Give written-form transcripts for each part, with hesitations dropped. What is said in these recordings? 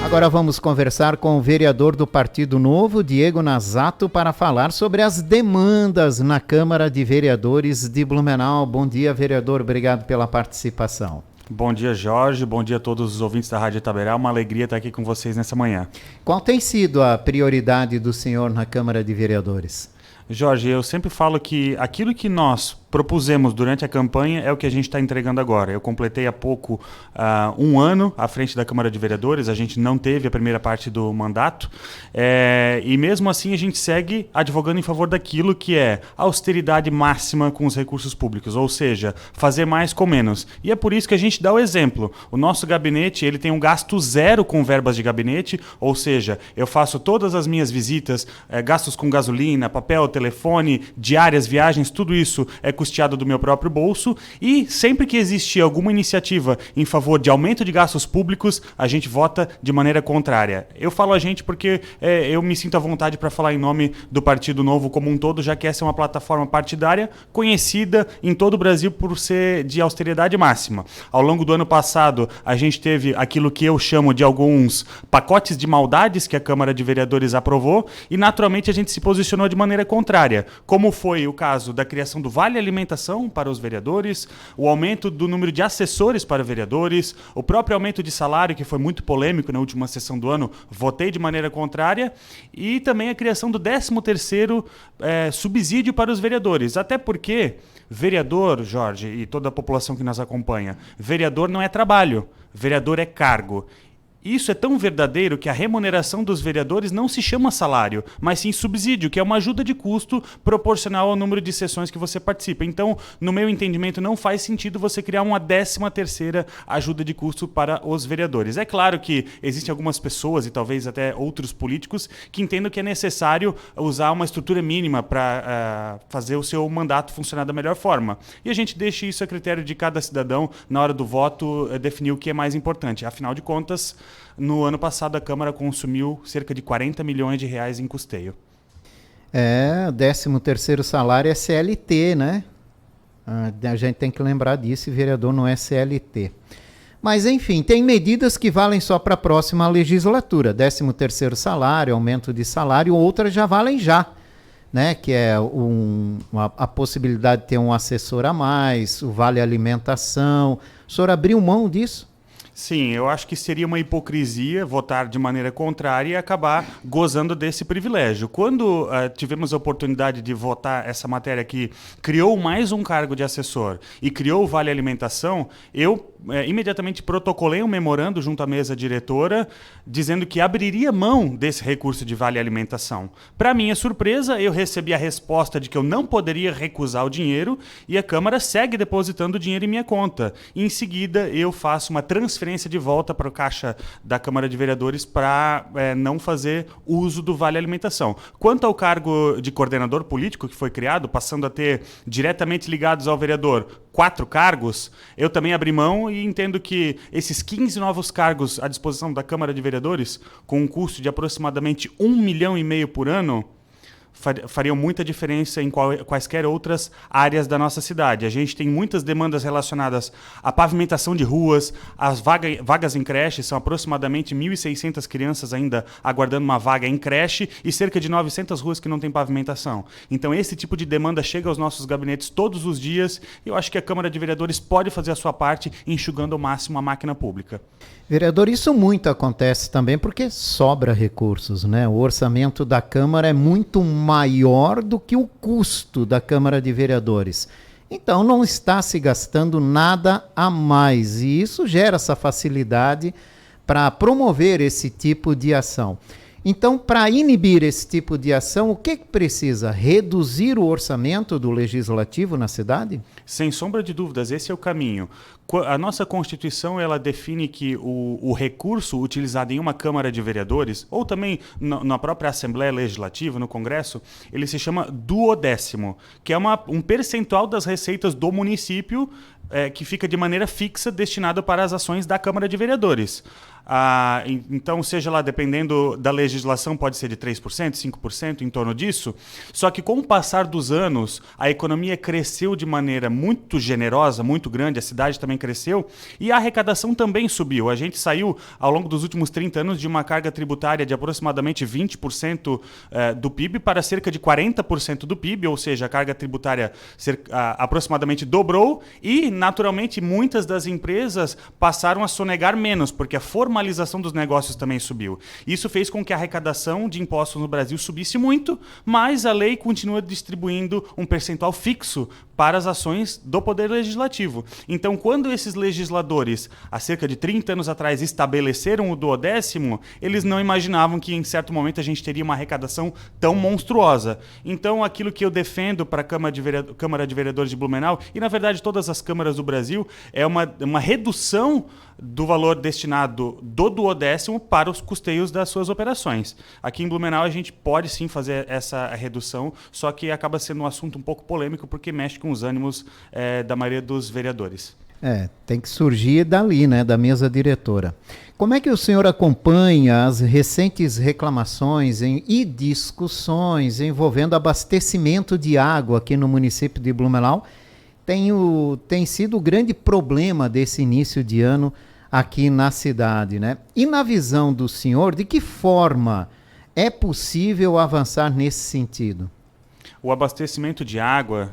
Agora vamos conversar com o vereador do Partido Novo, Diego Nazato, para falar sobre as demandas na Câmara de Vereadores de Blumenau. Bom dia, vereador. Obrigado pela participação. Bom dia, Jorge. Bom dia a todos os ouvintes da Rádio Itaberá. Uma alegria estar aqui com vocês nessa manhã. Qual tem sido a prioridade do senhor na Câmara de Vereadores? Jorge, eu sempre falo que aquilo que nós propusemos durante a campanha é o que a gente está entregando agora. Eu completei há pouco um ano à frente da Câmara de Vereadores, a gente não teve a primeira parte do mandato, e mesmo assim a gente segue advogando em favor daquilo que é austeridade máxima com os recursos públicos, ou seja, fazer mais com menos. E é por isso que a gente dá o exemplo. O nosso gabinete ele tem um gasto zero com verbas de gabinete, ou seja, eu faço todas as minhas visitas, gastos com gasolina, papel, telefone, diárias, viagens, tudo isso é custeado do meu próprio bolso, e sempre que existe alguma iniciativa em favor de aumento de gastos públicos, a gente vota de maneira contrária. Eu falo a gente porque eu me sinto à vontade para falar em nome do Partido Novo como um todo, já que essa é uma plataforma partidária conhecida em todo o Brasil por ser de austeridade máxima. Ao longo do ano passado, a gente teve aquilo que eu chamo de alguns pacotes de maldades que a Câmara de Vereadores aprovou, e naturalmente a gente se posicionou de maneira contrária, como foi o caso da criação do Vale Alimentação para os vereadores, o aumento do número de assessores para vereadores, o próprio aumento de salário, que foi muito polêmico na última sessão do ano, votei de maneira contrária, e também a criação do 13º subsídio para os vereadores, até porque vereador, Jorge, e toda a população que nos acompanha, vereador não é trabalho, vereador é cargo. Isso é tão verdadeiro que a remuneração dos vereadores não se chama salário, mas sim subsídio, que é uma ajuda de custo proporcional ao número de sessões que você participa. Então, no meu entendimento, não faz sentido você criar uma 13ª ajuda de custo para os vereadores. É claro que existem algumas pessoas, e talvez até outros políticos, que entendem que é necessário usar uma estrutura mínima para fazer o seu mandato funcionar da melhor forma. E a gente deixa isso a critério de cada cidadão, na hora do voto, definir o que é mais importante. Afinal de contas, no ano passado, a Câmara consumiu cerca de 40 milhões de reais em custeio. O 13º salário é CLT, né? A gente tem que lembrar disso, e vereador não é CLT. Mas, enfim, tem medidas que valem só para a próxima legislatura. 13º salário, aumento de salário, outras já valem já, né? Que é a possibilidade de ter um assessor a mais, o Vale Alimentação. O senhor abriu mão disso? Sim, eu acho que seria uma hipocrisia votar de maneira contrária e acabar gozando desse privilégio. Quando tivemos a oportunidade de votar essa matéria que criou mais um cargo de assessor e criou o Vale Alimentação, eu imediatamente protocolei um memorando junto à mesa diretora dizendo que abriria mão desse recurso de Vale Alimentação. Para minha surpresa, eu recebi a resposta de que eu não poderia recusar o dinheiro, e a Câmara segue depositando o dinheiro em minha conta. E, em seguida, eu faço uma transferência de volta para o caixa da Câmara de Vereadores para não fazer uso do Vale Alimentação. Quanto ao cargo de coordenador político que foi criado, passando a ter diretamente ligados ao vereador 4 cargos, eu também abri mão e entendo que esses 15 novos cargos à disposição da Câmara de Vereadores, com um custo de aproximadamente 1,5 milhão por ano, fariam muita diferença em quaisquer outras áreas da nossa cidade. A gente tem muitas demandas relacionadas à pavimentação de ruas, às vagas em creche, são aproximadamente 1.600 crianças ainda aguardando uma vaga em creche e cerca de 900 ruas que não têm pavimentação. Então esse tipo de demanda chega aos nossos gabinetes todos os dias, e eu acho que a Câmara de Vereadores pode fazer a sua parte enxugando ao máximo a máquina pública. Vereador, isso muito acontece também porque sobra recursos, né? O orçamento da Câmara é muito maior do que o custo da Câmara de Vereadores. Então não está se gastando nada a mais, e isso gera essa facilidade para promover esse tipo de ação. Então, para inibir esse tipo de ação, o que precisa? Reduzir o orçamento do Legislativo na cidade? Sem sombra de dúvidas, esse é o caminho. A nossa Constituição ela define que o recurso utilizado em uma Câmara de Vereadores, ou também na própria Assembleia Legislativa, no Congresso, ele se chama duodécimo, que é um percentual das receitas do município que fica de maneira fixa destinado para as ações da Câmara de Vereadores. Então, seja lá, dependendo da legislação, pode ser de 3%, 5%, em torno disso. Só que com o passar dos anos, a economia cresceu de maneira muito generosa, muito grande, a cidade também cresceu e a arrecadação também subiu. A gente saiu, ao longo dos últimos 30 anos, de uma carga tributária de aproximadamente 20% do PIB para cerca de 40% do PIB, ou seja, a carga tributária aproximadamente dobrou e, naturalmente, muitas das empresas passaram a sonegar menos, porque a formalização dos negócios também subiu. Isso fez com que a arrecadação de impostos no Brasil subisse muito, mas a lei continua distribuindo um percentual fixo para as ações do Poder Legislativo. Então, quando esses legisladores, há cerca de 30 anos atrás, estabeleceram o duodécimo, eles não imaginavam que, em certo momento, a gente teria uma arrecadação tão monstruosa. Então, aquilo que eu defendo para a Câmara de Vereadores de Blumenau, e, na verdade, todas as câmaras do Brasil, é uma redução do valor destinado do duodécimo para os custeios das suas operações. Aqui em Blumenau a gente pode sim fazer essa redução, só que acaba sendo um assunto um pouco polêmico porque mexe com os ânimos da maioria dos vereadores. Tem que surgir dali, né, da mesa diretora. Como é que o senhor acompanha as recentes reclamações e discussões envolvendo abastecimento de água aqui no município de Blumenau? Tem sido o grande problema desse início de ano aqui na cidade, né? E na visão do senhor, de que forma é possível avançar nesse sentido? O abastecimento de água,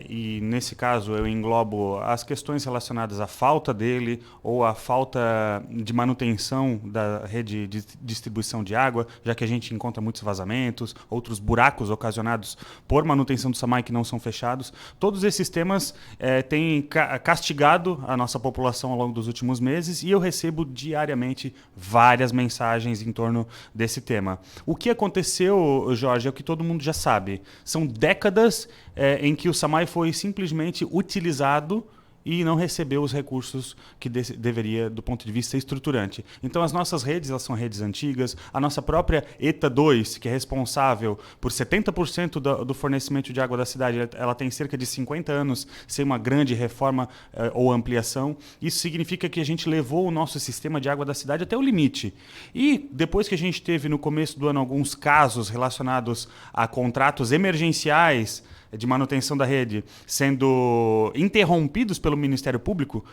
e nesse caso eu englobo as questões relacionadas à falta dele ou à falta de manutenção da rede de distribuição de água, já que a gente encontra muitos vazamentos, outros buracos ocasionados por manutenção do SAMAI que não são fechados. Todos esses temas têm castigado a nossa população ao longo dos últimos meses e eu recebo diariamente várias mensagens em torno desse tema. O que aconteceu, Jorge, é o que todo mundo já sabe. São décadas em que o SAMAI foi simplesmente utilizado e não recebeu os recursos que deveria do ponto de vista estruturante. Então as nossas redes, elas são redes antigas, a nossa própria ETA 2, que é responsável por 70% do fornecimento de água da cidade, ela tem cerca de 50 anos sem uma grande reforma ou ampliação. Isso significa que a gente levou o nosso sistema de água da cidade até o limite. E depois que a gente teve no começo do ano alguns casos relacionados a contratos emergenciais de manutenção da rede sendo interrompidos pelo Ministério Público,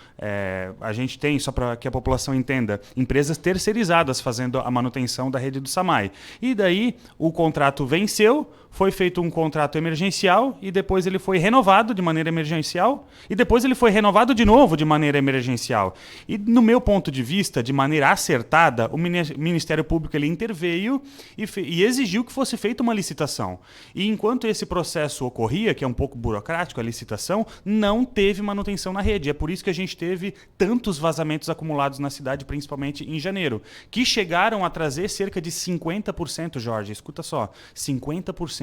a gente tem, só para que a população entenda, empresas terceirizadas fazendo a manutenção da rede do SAMAI. E daí o contrato venceu, foi feito um contrato emergencial e depois ele foi renovado de maneira emergencial e depois ele foi renovado de novo de maneira emergencial. E no meu ponto de vista, de maneira acertada, o Ministério Público ele interveio e exigiu que fosse feita uma licitação. E enquanto esse processo ocorria, que é um pouco burocrático, a licitação, não teve manutenção na rede. É por isso que a gente teve tantos vazamentos acumulados na cidade, principalmente em janeiro, que chegaram a trazer cerca de 50%, Jorge, escuta só, 50%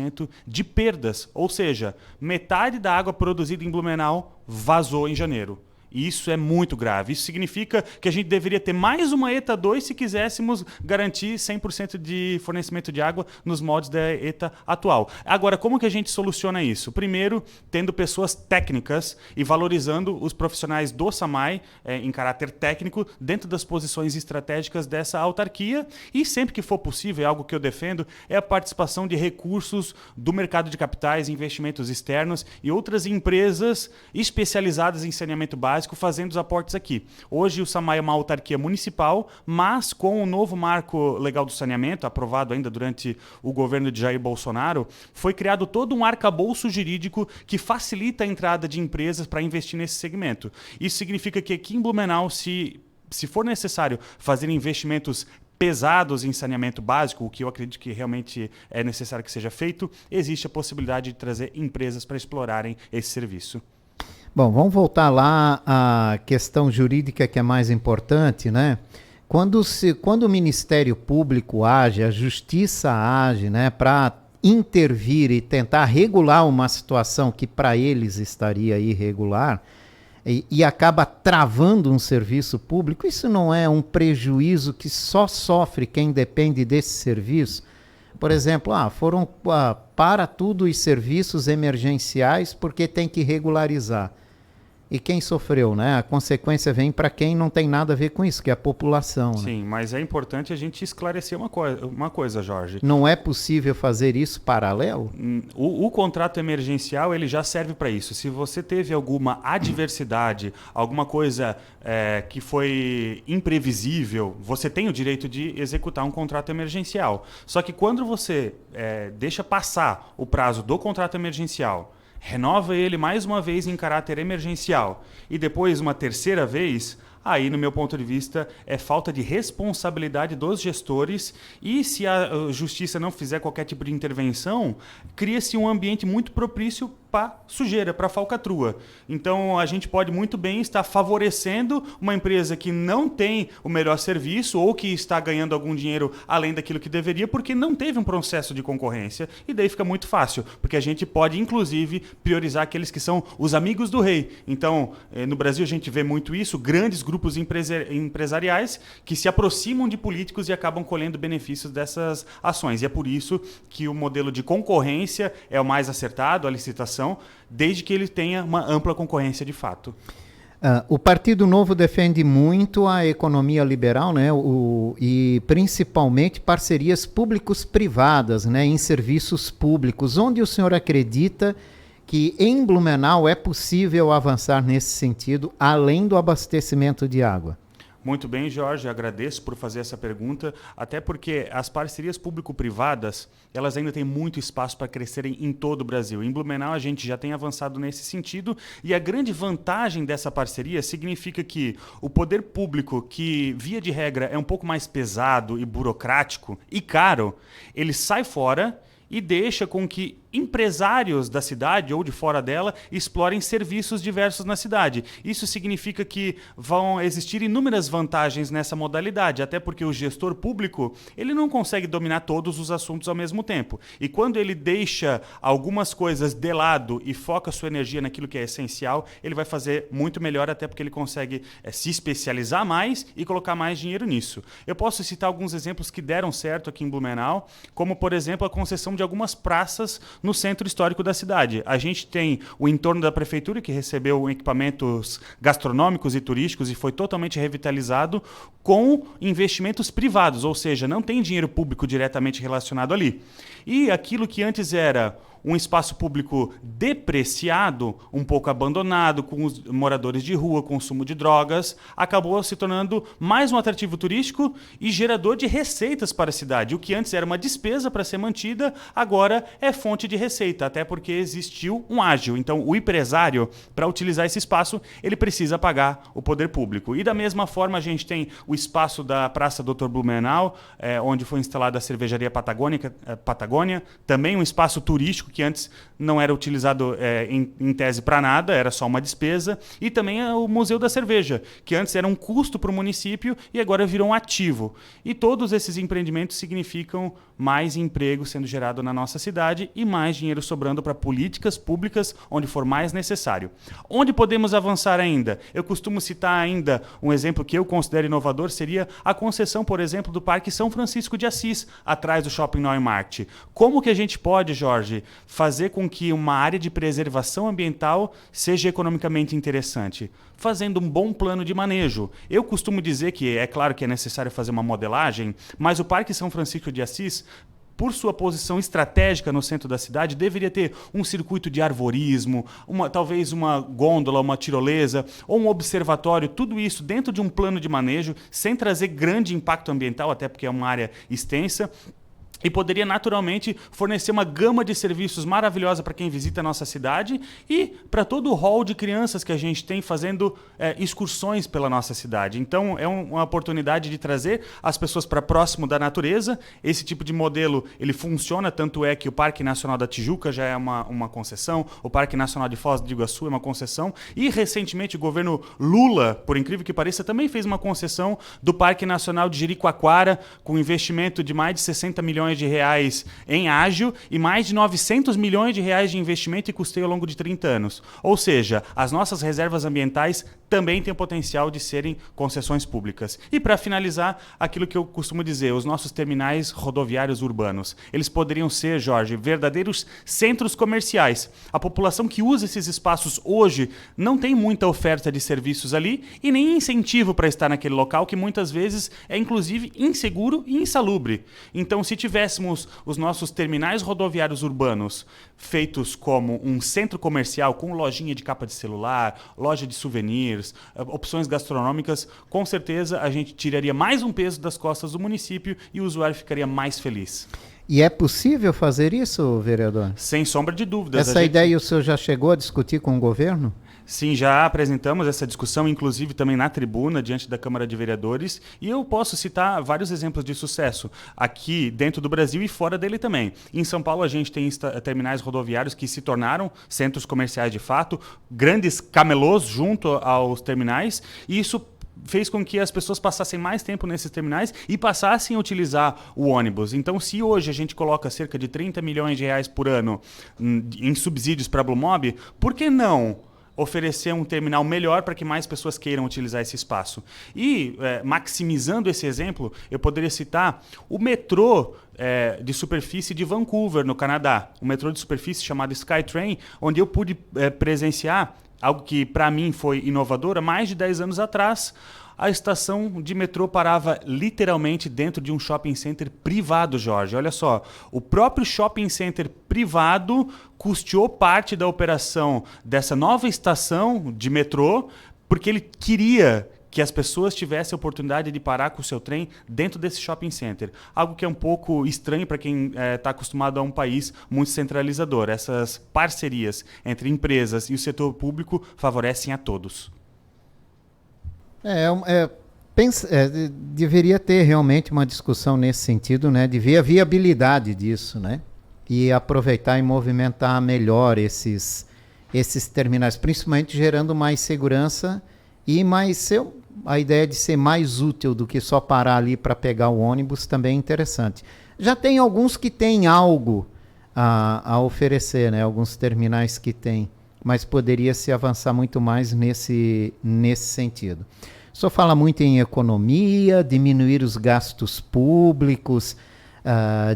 de perdas, ou seja, metade da água produzida em Blumenau vazou em janeiro. E isso é muito grave. Isso significa que a gente deveria ter mais uma ETA 2 se quiséssemos garantir 100% de fornecimento de água nos moldes da ETA atual. Agora, como que a gente soluciona isso? Primeiro, tendo pessoas técnicas e valorizando os profissionais do SAMAI em caráter técnico dentro das posições estratégicas dessa autarquia e sempre que for possível, é algo que eu defendo, é a participação de recursos do mercado de capitais, investimentos externos e outras empresas especializadas em saneamento básico fazendo os aportes aqui. Hoje o SAMAI é uma autarquia municipal, mas com o novo marco legal do saneamento, aprovado ainda durante o governo de Jair Bolsonaro, foi criado todo um arcabouço jurídico que facilita a entrada de empresas para investir nesse segmento. Isso significa que aqui em Blumenau, se for necessário fazer investimentos pesados em saneamento básico, o que eu acredito que realmente é necessário que seja feito, existe a possibilidade de trazer empresas para explorarem esse serviço. Bom, vamos voltar lá à questão jurídica que é mais importante, né? Quando o Ministério Público age, a Justiça age, né, para intervir e tentar regular uma situação que para eles estaria irregular e acaba travando um serviço público, isso não é um prejuízo que só sofre quem depende desse serviço? Por exemplo, foram para tudo os serviços emergenciais porque tem que regularizar. E quem sofreu, né? A consequência vem para quem não tem nada a ver com isso, que é a população. Sim, né? mas é importante a gente esclarecer uma coisa, Jorge. Não é possível fazer isso paralelo? O contrato emergencial ele já serve para isso. Se você teve alguma adversidade, alguma coisa que foi imprevisível, você tem o direito de executar um contrato emergencial. Só que quando você deixa passar o prazo do contrato emergencial, renova ele mais uma vez em caráter emergencial e depois uma terceira vez, aí, no meu ponto de vista, é falta de responsabilidade dos gestores e se a justiça não fizer qualquer tipo de intervenção, cria-se um ambiente muito propício para sujeira, para falcatrua. Então, a gente pode muito bem estar favorecendo uma empresa que não tem o melhor serviço ou que está ganhando algum dinheiro além daquilo que deveria porque não teve um processo de concorrência e daí fica muito fácil, porque a gente pode, inclusive, priorizar aqueles que são os amigos do rei. Então, no Brasil a gente vê muito isso, grandes grupos empresariais que se aproximam de políticos e acabam colhendo benefícios dessas ações. E é por isso que o modelo de concorrência é o mais acertado, a licitação, desde que ele tenha uma ampla concorrência de fato. O Partido Novo defende muito a economia liberal, né? E principalmente parcerias públicos-privadas, né? Em serviços públicos. Onde o senhor acredita que em Blumenau é possível avançar nesse sentido, além do abastecimento de água? Muito bem, Jorge, agradeço por fazer essa pergunta, até porque as parcerias público-privadas, elas ainda têm muito espaço para crescerem em todo o Brasil. Em Blumenau a gente já tem avançado nesse sentido e a grande vantagem dessa parceria significa que o poder público, que via de regra é um pouco mais pesado e burocrático e caro, ele sai fora e deixa com que empresários da cidade ou de fora dela explorem serviços diversos na cidade. Isso significa que vão existir inúmeras vantagens nessa modalidade, até porque o gestor público ele não consegue dominar todos os assuntos ao mesmo tempo. E quando ele deixa algumas coisas de lado e foca sua energia naquilo que é essencial, ele vai fazer muito melhor, até porque ele consegue se especializar mais e colocar mais dinheiro nisso. Eu posso citar alguns exemplos que deram certo aqui em Blumenau, como, por exemplo, a concessão de algumas praças no centro histórico da cidade. A gente tem o entorno da prefeitura, que recebeu equipamentos gastronômicos e turísticos e foi totalmente revitalizado com investimentos privados, ou seja, não tem dinheiro público diretamente relacionado ali. E aquilo que antes era um espaço público depreciado, um pouco abandonado, com os moradores de rua, consumo de drogas, acabou se tornando mais um atrativo turístico e gerador de receitas para a cidade. O que antes era uma despesa para ser mantida, agora é fonte de receita, até porque existiu um ágio. Então, o empresário, para utilizar esse espaço, ele precisa pagar o poder público. E da mesma forma, a gente tem o espaço da Praça Dr. Blumenau, onde foi instalada a cervejaria Patagônia, também um espaço turístico que antes não era utilizado em tese para nada, era só uma despesa, e também o Museu da Cerveja, que antes era um custo para o município e agora virou um ativo. E todos esses empreendimentos significam mais emprego sendo gerado na nossa cidade e mais dinheiro sobrando para políticas públicas onde for mais necessário. Onde podemos avançar ainda? Eu costumo citar ainda um exemplo que eu considero inovador, seria a concessão, por exemplo, do Parque São Francisco de Assis, atrás do Shopping Neumarkt. Como que a gente pode, Jorge, fazer com que uma área de preservação ambiental seja economicamente interessante? Fazendo um bom plano de manejo. Eu costumo dizer que é claro que é necessário fazer uma modelagem, mas o Parque São Francisco de Assis, por sua posição estratégica no centro da cidade, deveria ter um circuito de arvorismo, talvez uma gôndola, uma tirolesa ou um observatório, tudo isso dentro de um plano de manejo, sem trazer grande impacto ambiental, até porque é uma área extensa. E poderia naturalmente fornecer uma gama de serviços maravilhosa para quem visita a nossa cidade e para todo o hall de crianças que a gente tem fazendo excursões pela nossa cidade. Então é uma oportunidade de trazer as pessoas para próximo da natureza. Esse tipo de modelo ele funciona, tanto é que o Parque Nacional da Tijuca já é uma concessão, o Parque Nacional de Foz do Iguaçu é uma concessão e recentemente o governo Lula, por incrível que pareça, também fez uma concessão do Parque Nacional de Jericoacoara com investimento de mais de 60 milhões de reais em ágio e mais de 900 milhões de reais de investimento e custeio ao longo de 30 anos. Ou seja, as nossas reservas ambientais também tem o potencial de serem concessões públicas. E para finalizar, aquilo que eu costumo dizer, os nossos terminais rodoviários urbanos, eles poderiam ser, Jorge, verdadeiros centros comerciais. A população que usa esses espaços hoje não tem muita oferta de serviços ali e nem incentivo para estar naquele local, que muitas vezes é inclusive inseguro e insalubre. Então, se tivéssemos os nossos terminais rodoviários urbanos feitos como um centro comercial com lojinha de capa de celular, loja de souvenirs, opções gastronômicas, com certeza a gente tiraria mais um peso das costas do município e o usuário ficaria mais feliz. E é possível fazer isso, vereador? Sem sombra de dúvidas. Essa ideia o senhor já chegou a discutir com o governo? Sim, já apresentamos essa discussão, inclusive também na tribuna, diante da Câmara de Vereadores, e eu posso citar vários exemplos de sucesso, aqui dentro do Brasil e fora dele também. Em São Paulo a gente tem terminais rodoviários que se tornaram centros comerciais de fato, grandes camelôs junto aos terminais, e isso fez com que as pessoas passassem mais tempo nesses terminais e passassem a utilizar o ônibus. Então, se hoje a gente coloca cerca de 30 milhões de reais por ano em subsídios para a Blumob, por que não oferecer um terminal melhor para que mais pessoas queiram utilizar esse espaço? E, maximizando esse exemplo, eu poderia citar o metrô de superfície de Vancouver, no Canadá. Um metrô de superfície chamado SkyTrain, onde eu pude presenciar algo que para mim foi inovador. Há mais de 10 anos atrás, a estação de metrô parava literalmente dentro de um shopping center privado, Jorge. Olha só, o próprio shopping center privado custeou parte da operação dessa nova estação de metrô, porque ele queria que as pessoas tivessem a oportunidade de parar com o seu trem dentro desse shopping center. Algo que é um pouco estranho para quem está acostumado a um país muito centralizador. Essas parcerias entre empresas e o setor público favorecem a todos. Deveria ter realmente uma discussão nesse sentido, né, de ver a viabilidade disso, né, e aproveitar e movimentar melhor esses terminais, principalmente gerando mais segurança e a ideia de ser mais útil do que só parar ali para pegar o ônibus também é interessante. Já tem alguns que têm algo a oferecer, né, alguns terminais que têm, mas poderia se avançar muito mais nesse sentido. O senhor fala muito em economia, diminuir os gastos públicos,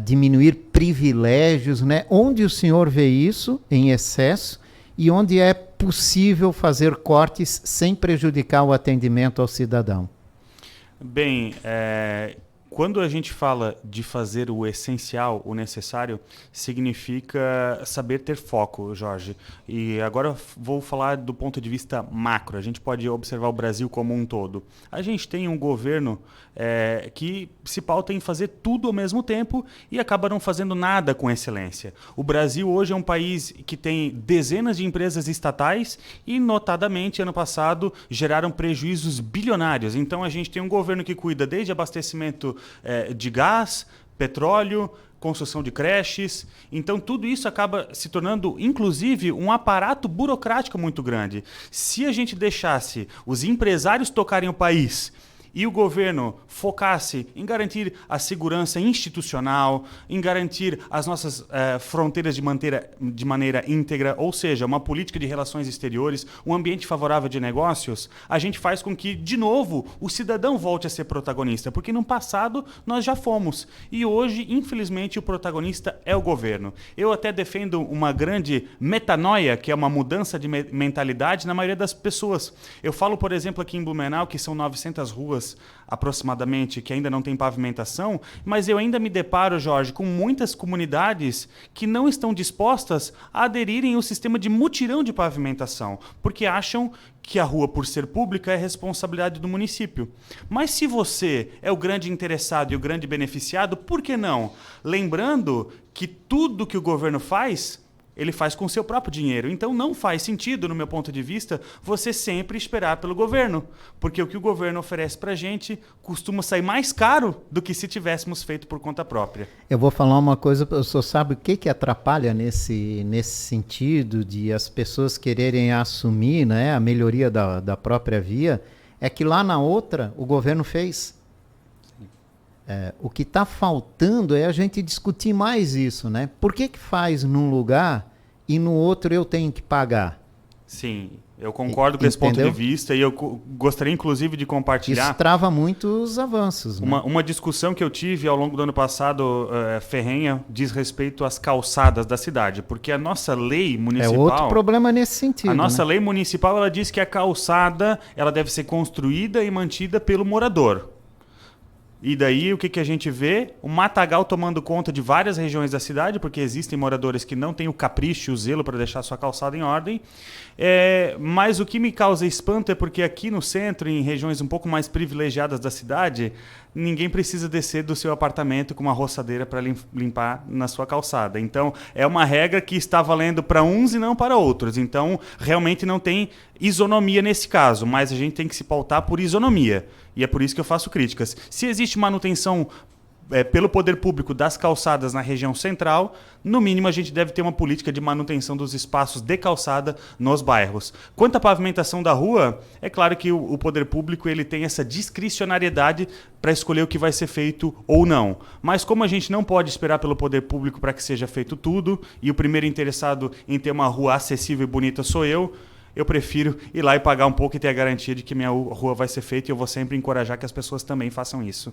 diminuir privilégios, né? Onde o senhor vê isso em excesso e onde é possível fazer cortes sem prejudicar o atendimento ao cidadão? Bem, quando a gente fala de fazer o essencial, o necessário, significa saber ter foco, Jorge. E agora vou falar do ponto de vista macro. A gente pode observar o Brasil como um todo. A gente tem um governo que se pauta em fazer tudo ao mesmo tempo e acaba não fazendo nada com excelência. O Brasil hoje é um país que tem dezenas de empresas estatais e, notadamente, ano passado, geraram prejuízos bilionários. Então, a gente tem um governo que cuida desde abastecimento de gás, petróleo, construção de creches. Então, tudo isso acaba se tornando, inclusive, um aparato burocrático muito grande. Se a gente deixasse os empresários tocarem o país e o governo focasse em garantir a segurança institucional, em garantir as nossas fronteiras de maneira íntegra, ou seja, uma política de relações exteriores, um ambiente favorável de negócios, a gente faz com que, de novo, o cidadão volte a ser protagonista, porque no passado nós já fomos. E hoje, infelizmente, o protagonista é o governo. Eu até defendo uma grande metanoia, que é uma mudança de mentalidade na maioria das pessoas. Eu falo, por exemplo, aqui em Blumenau, que são 900 ruas aproximadamente, que ainda não tem pavimentação, mas eu ainda me deparo, Jorge, com muitas comunidades que não estão dispostas a aderirem ao sistema de mutirão de pavimentação, porque acham que a rua, por ser pública, é responsabilidade do município. Mas se você é o grande interessado e o grande beneficiado, por que não? Lembrando que tudo que o governo faz, ele faz com o seu próprio dinheiro. Então não faz sentido, no meu ponto de vista, você sempre esperar pelo governo. Porque o que o governo oferece para a gente costuma sair mais caro do que se tivéssemos feito por conta própria. Eu vou falar uma coisa, o senhor sabe o que atrapalha nesse sentido de as pessoas quererem assumir, né, a melhoria da própria via? É que lá na outra o governo fez. O que está faltando é a gente discutir mais isso, né? Por que faz num lugar e no outro eu tenho que pagar? Sim, Eu concordo com esse ponto de vista e eu gostaria, inclusive, de compartilhar... Isso trava muitos avanços. Né? Uma discussão que eu tive ao longo do ano passado, ferrenha, diz respeito às calçadas da cidade, porque a nossa lei municipal... É outro problema nesse sentido. A nossa lei municipal, ela diz que a calçada ela deve ser construída e mantida pelo morador. E daí o que a gente vê? O matagal tomando conta de várias regiões da cidade, porque existem moradores que não têm o capricho e o zelo para deixar sua calçada em ordem. Mas o que me causa espanto é porque aqui no centro, em regiões um pouco mais privilegiadas da cidade, ninguém precisa descer do seu apartamento com uma roçadeira para limpar na sua calçada. Então, é uma regra que está valendo para uns e não para outros. Então, realmente não tem isonomia nesse caso, mas a gente tem que se pautar por isonomia. E é por isso que eu faço críticas. Se existe manutenção pelo poder público das calçadas na região central, no mínimo a gente deve ter uma política de manutenção dos espaços de calçada nos bairros. Quanto à pavimentação da rua, é claro que o poder público ele tem essa discricionariedade para escolher o que vai ser feito ou não. Mas como a gente não pode esperar pelo poder público para que seja feito tudo, e o primeiro interessado em ter uma rua acessível e bonita sou eu prefiro ir lá e pagar um pouco e ter a garantia de que minha rua vai ser feita, e eu vou sempre encorajar que as pessoas também façam isso.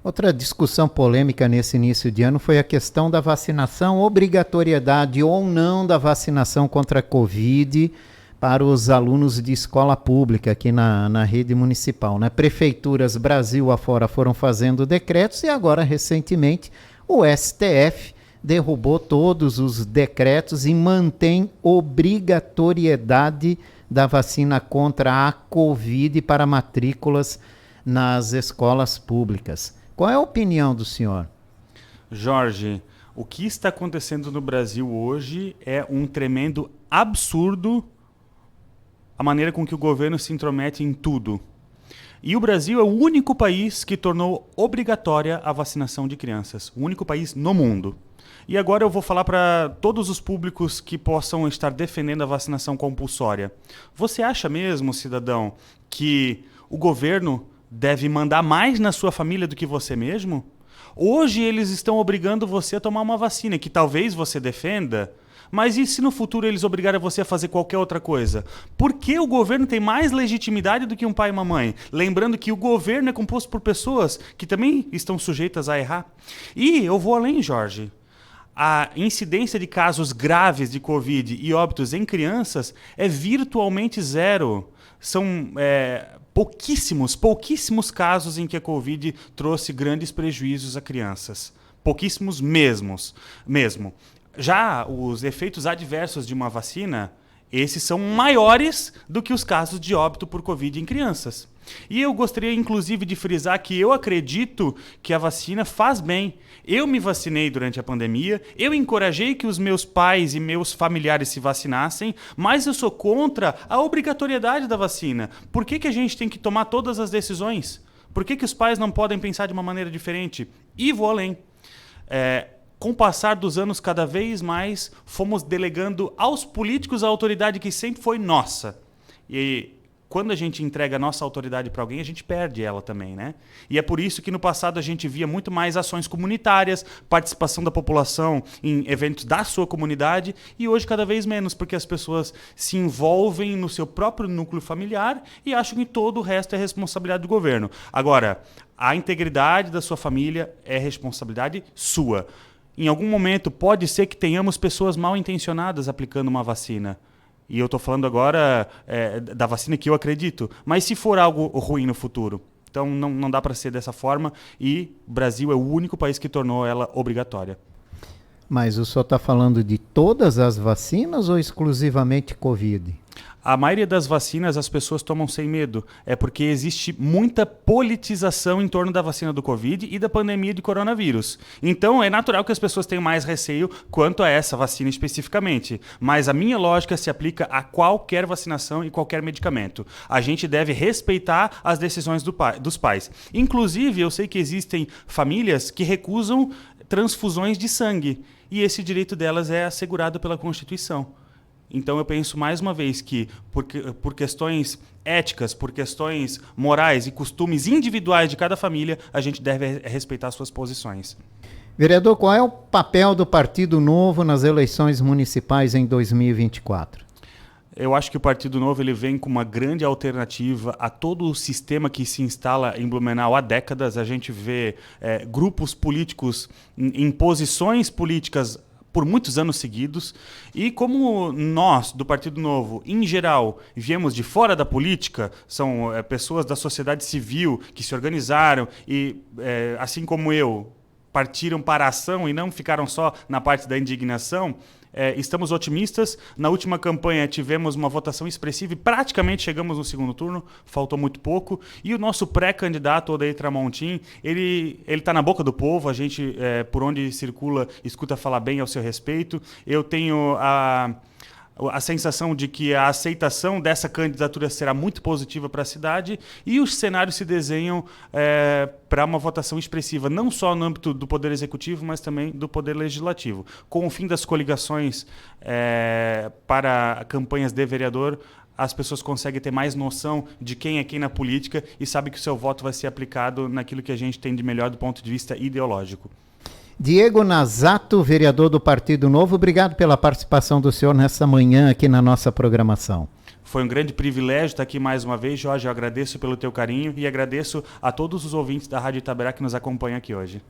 Outra discussão polêmica nesse início de ano foi a questão da vacinação, obrigatoriedade ou não da vacinação contra a Covid para os alunos de escola pública aqui na rede municipal. Né? Prefeituras Brasil afora foram fazendo decretos e agora, recentemente, o STF derrubou todos os decretos e mantém obrigatoriedade da vacina contra a Covid para matrículas nas escolas públicas. Qual é a opinião do senhor? Jorge, o que está acontecendo no Brasil hoje é um tremendo absurdo a maneira com que o governo se intromete em tudo. E o Brasil é o único país que tornou obrigatória a vacinação de crianças. O único país no mundo. E agora eu vou falar para todos os públicos que possam estar defendendo a vacinação compulsória. Você acha mesmo, cidadão, que o governo deve mandar mais na sua família do que você mesmo? Hoje eles estão obrigando você a tomar uma vacina que talvez você defenda, mas e se no futuro eles obrigarem você a fazer qualquer outra coisa? Por que o governo tem mais legitimidade do que um pai e uma mãe? Lembrando que o governo é composto por pessoas que também estão sujeitas a errar. E eu vou além, Jorge. A incidência de casos graves de Covid e óbitos em crianças é virtualmente zero. São pouquíssimos casos em que a Covid trouxe grandes prejuízos a crianças. Pouquíssimos mesmo. Já os efeitos adversos de uma vacina, esses são maiores do que os casos de óbito por Covid em crianças. E eu gostaria, inclusive, de frisar que eu acredito que a vacina faz bem. Eu me vacinei durante a pandemia, eu encorajei que os meus pais e meus familiares se vacinassem, mas eu sou contra a obrigatoriedade da vacina. Por que a gente tem que tomar todas as decisões? Por que os pais não podem pensar de uma maneira diferente? E vou além. Com o passar dos anos, cada vez mais, fomos delegando aos políticos a autoridade que sempre foi nossa. E quando a gente entrega a nossa autoridade para alguém, a gente perde ela também, né? E é por isso que no passado a gente via muito mais ações comunitárias, participação da população em eventos da sua comunidade, e hoje cada vez menos, porque as pessoas se envolvem no seu próprio núcleo familiar e acham que todo o resto é responsabilidade do governo. Agora, a integridade da sua família é responsabilidade sua. Em algum momento pode ser que tenhamos pessoas mal intencionadas aplicando uma vacina. E eu estou falando agora da vacina que eu acredito. Mas se for algo ruim no futuro? Então não dá para ser dessa forma. E o Brasil é o único país que tornou ela obrigatória. Mas o senhor está falando de todas as vacinas ou exclusivamente Covid? A maioria das vacinas as pessoas tomam sem medo. É porque existe muita politização em torno da vacina do Covid e da pandemia de coronavírus. Então é natural que as pessoas tenham mais receio quanto a essa vacina especificamente. Mas a minha lógica se aplica a qualquer vacinação e qualquer medicamento. A gente deve respeitar as decisões dos pais. Inclusive, eu sei que existem famílias que recusam transfusões de sangue. E esse direito delas é assegurado pela Constituição. Então eu penso mais uma vez que por questões éticas, por questões morais e costumes individuais de cada família, a gente deve respeitar suas posições. Vereador, qual é o papel do Partido Novo nas eleições municipais em 2024? Eu acho que o Partido Novo ele vem com uma grande alternativa a todo o sistema que se instala em Blumenau há décadas. A gente vê grupos políticos em posições políticas por muitos anos seguidos. E como nós, do Partido Novo, em geral, viemos de fora da política, são pessoas da sociedade civil que se organizaram e, assim como eu, partiram para a ação e não ficaram só na parte da indignação, estamos otimistas. Na última campanha tivemos uma votação expressiva e praticamente chegamos no segundo turno, faltou muito pouco. E o nosso pré-candidato, Odair Tramontim, ele está na boca do povo, a gente, por onde circula, escuta falar bem ao seu respeito. Eu tenho a sensação de que a aceitação dessa candidatura será muito positiva para a cidade e os cenários se desenham para uma votação expressiva, não só no âmbito do Poder Executivo, mas também do Poder Legislativo. Com o fim das coligações para campanhas de vereador, as pessoas conseguem ter mais noção de quem é quem na política e sabem que o seu voto vai ser aplicado naquilo que a gente tem de melhor do ponto de vista ideológico. Diego Nasato, vereador do Partido Novo, obrigado pela participação do senhor nessa manhã aqui na nossa programação. Foi um grande privilégio estar aqui mais uma vez, Jorge. Eu agradeço pelo teu carinho e agradeço a todos os ouvintes da Rádio Itaberá que nos acompanham aqui hoje.